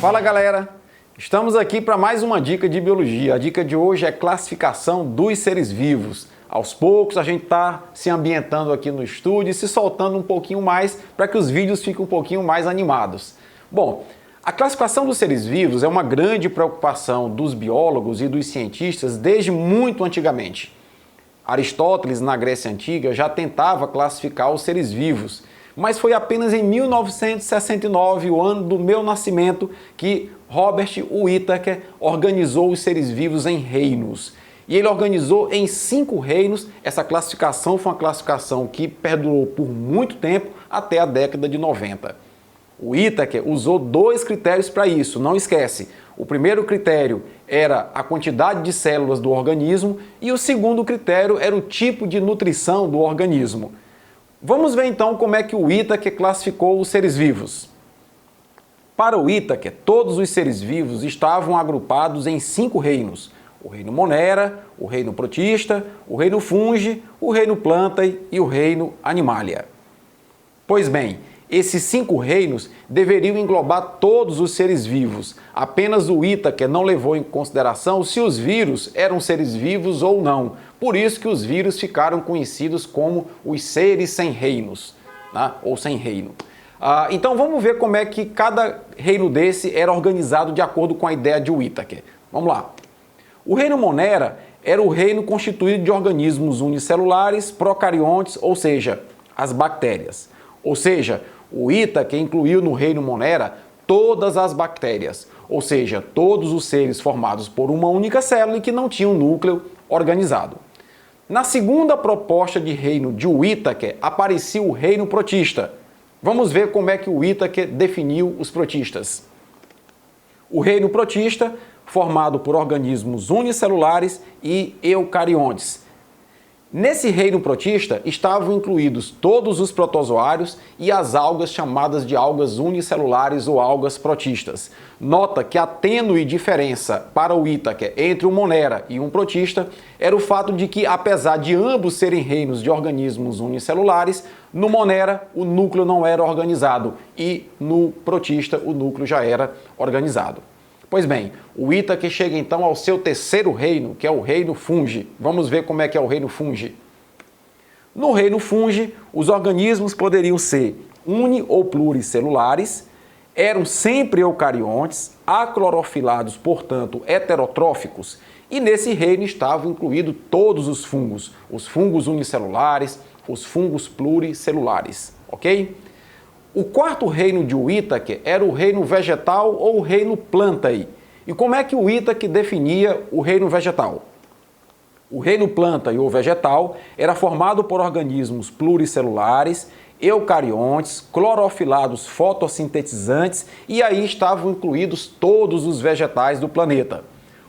Fala galera, estamos aqui para mais uma dica de biologia. A dica de hoje é classificação dos seres vivos. Aos poucos a gente está se ambientando aqui no estúdio e se soltando um pouquinho mais para que os vídeos fiquem um pouquinho mais animados. Bom, a classificação dos seres vivos é uma grande preocupação dos biólogos e dos cientistas desde muito antigamente. Aristóteles, na Grécia Antiga, já tentava classificar os seres vivos, mas foi apenas em 1969, o ano do meu nascimento, que Robert Whittaker organizou os seres vivos em reinos. E ele organizou em 5 reinos. Essa classificação foi uma classificação que perdurou por muito tempo, até a década de 90. O Whittaker usou 2 critérios para isso, não esquece. O primeiro critério era a quantidade de células do organismo e o segundo critério era o tipo de nutrição do organismo. Vamos ver então como é que o Whittaker classificou os seres vivos. Para o Whittaker, todos os seres vivos estavam agrupados em 5 reinos. O reino Monera, o reino Protista, o reino Fungi, o reino Plantae e o reino Animalia. Pois bem, esses 5 reinos deveriam englobar todos os seres vivos. Apenas o Whittaker não levou em consideração se os vírus eram seres vivos ou não. Por isso que os vírus ficaram conhecidos como os seres sem reinos, né? Ou sem reino. Então vamos ver como é que cada reino desse era organizado de acordo com a ideia de Whittaker. Vamos lá. O reino Monera era o reino constituído de organismos unicelulares, procariontes, ou seja, as bactérias. Ou seja, o Whittaker incluiu no reino Monera todas as bactérias, ou seja, todos os seres formados por uma única célula e que não tinham núcleo organizado. Na segunda proposta de reino de Whittaker aparecia o reino Protista. Vamos ver como é que o Whittaker definiu os protistas. O reino Protista, formado por organismos unicelulares e eucariontes. Nesse reino protista estavam incluídos todos os protozoários e as algas chamadas de algas unicelulares ou algas protistas. Nota que a tênue diferença para o Whittaker entre um Monera e um protista era o fato de que, apesar de ambos serem reinos de organismos unicelulares, no Monera o núcleo não era organizado e no protista o núcleo já era organizado. Pois bem, o Whittaker chega então ao seu terceiro reino, que é o reino Fungi. Vamos ver como é que é o reino Fungi. No reino Fungi, os organismos poderiam ser uni- ou pluricelulares, eram sempre eucariontes, aclorofilados, portanto, heterotróficos, e nesse reino estavam incluídos todos os fungos unicelulares, os fungos pluricelulares, ok? O quarto reino de Whittaker era o reino vegetal ou o reino Plantae. E como é que o Whittaker definia o reino vegetal? O reino Plantae ou vegetal era formado por organismos pluricelulares, eucariontes, clorofilados fotossintetizantes e aí estavam incluídos todos os vegetais do planeta.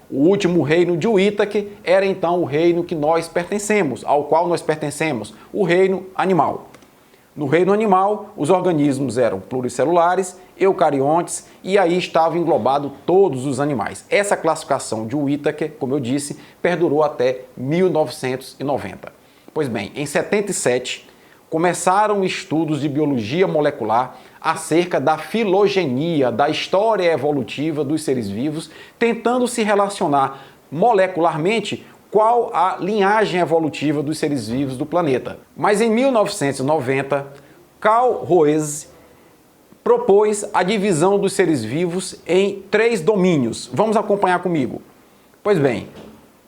O último reino de Whittaker era então o reino que nós pertencemos, ao qual nós pertencemos, o reino animal. No reino animal, os organismos eram pluricelulares, eucariontes e aí estavam englobados todos os animais. Essa classificação de Whittaker, como eu disse, perdurou até 1990. Pois bem, em 77, começaram estudos de biologia molecular acerca da filogenia, da história evolutiva dos seres vivos, tentando se relacionar molecularmente qual a linhagem evolutiva dos seres vivos do planeta. Mas em 1990, Carl Roese propôs a divisão dos seres vivos em 3 domínios. Vamos acompanhar comigo. Pois bem,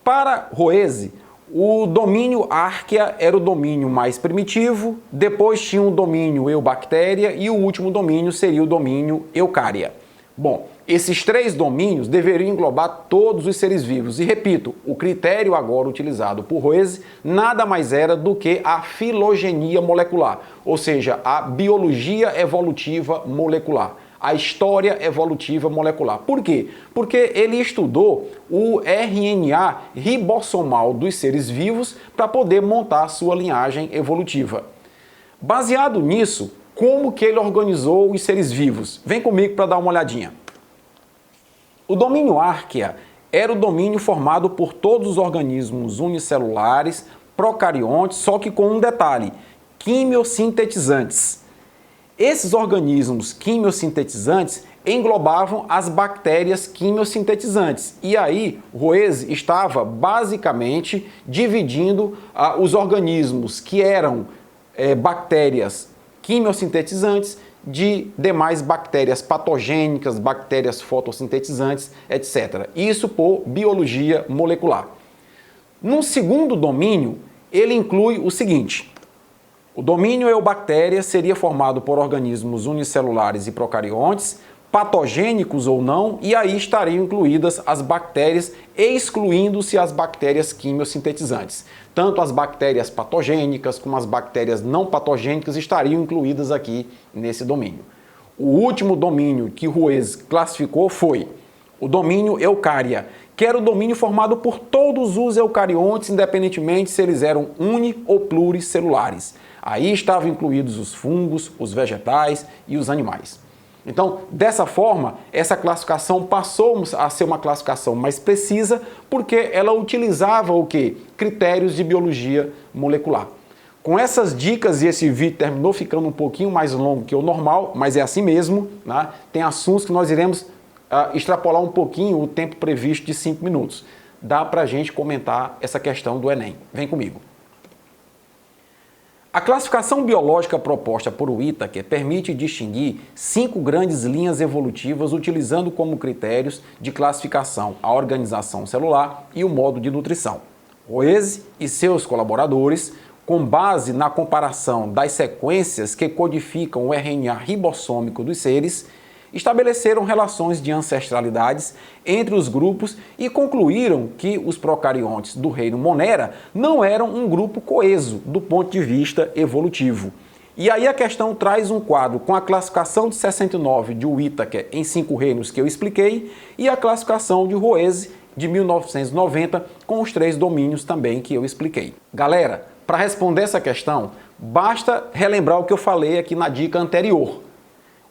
para Roese, o domínio Archaea era o domínio mais primitivo, depois tinha o domínio Eubactéria e o último domínio seria o domínio Eucária. Bom, esses 3 domínios deveriam englobar todos os seres vivos. E repito, o critério agora utilizado por Roese nada mais era do que a filogenia molecular, ou seja, a biologia evolutiva molecular, a história evolutiva molecular. Por quê? Porque ele estudou o RNA ribossomal dos seres vivos para poder montar a sua linhagem evolutiva. Baseado nisso, como que ele organizou os seres vivos? Vem comigo para dar uma olhadinha. O domínio Archaea era o domínio formado por todos os organismos unicelulares, procariontes, só que com um detalhe, quimiosintetizantes. Esses organismos quimiosintetizantes englobavam as bactérias quimiosintetizantes. E aí, Roeze estava basicamente dividindo os organismos que eram bactérias quimiosintetizantes de demais bactérias patogênicas, bactérias fotossintetizantes, etc. Isso por biologia molecular. Num segundo domínio, ele inclui o seguinte: o domínio eubactéria seria formado por organismos unicelulares e procariontes, patogênicos ou não, e aí estariam incluídas as bactérias, excluindo-se as bactérias quimiosintetizantes. Tanto as bactérias patogênicas como as bactérias não patogênicas estariam incluídas aqui nesse domínio. O último domínio que Roeze classificou foi o domínio eucária, que era o domínio formado por todos os eucariontes, independentemente se eles eram uni- ou pluricelulares. Aí estavam incluídos os fungos, os vegetais e os animais. Então, dessa forma, essa classificação passou a ser uma classificação mais precisa, porque ela utilizava o quê? Critérios de biologia molecular. Com essas dicas, e esse vídeo terminou ficando um pouquinho mais longo que o normal, mas é assim mesmo, né? Tem assuntos que nós iremos extrapolar um pouquinho o tempo previsto de 5 minutos. Dá para a gente comentar essa questão do Enem. Vem comigo. A classificação biológica proposta por Whittaker permite distinguir 5 grandes linhas evolutivas utilizando como critérios de classificação a organização celular e o modo de nutrição. Roeze e seus colaboradores, com base na comparação das sequências que codificam o RNA ribossômico dos seres, estabeleceram relações de ancestralidades entre os grupos e concluíram que os procariontes do reino Monera não eram um grupo coeso do ponto de vista evolutivo. E aí a questão traz um quadro com a classificação de 69 de Whittaker em 5 reinos que eu expliquei e a classificação de Roeze de 1990 com os 3 domínios também que eu expliquei. Galera, para responder essa questão, basta relembrar o que eu falei aqui na dica anterior.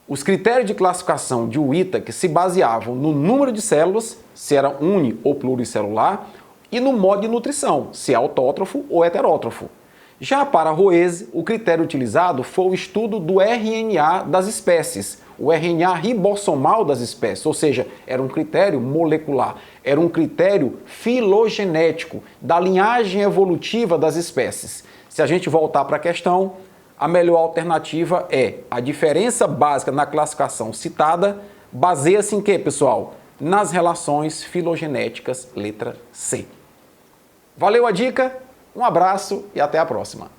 Os critérios de classificação de Whittaker se baseavam no número de células, se era uni- ou pluricelular, e no modo de nutrição, se é autótrofo ou heterótrofo. Já para Roeze, o critério utilizado foi o estudo do RNA das espécies, o RNA ribossomal das espécies, ou seja, era um critério molecular, era um critério filogenético, da linhagem evolutiva das espécies. Se a gente voltar para a questão, a melhor alternativa é a diferença básica na classificação citada baseia-se em quê, pessoal? Nas relações filogenéticas, letra C. Valeu a dica, um abraço e até a próxima.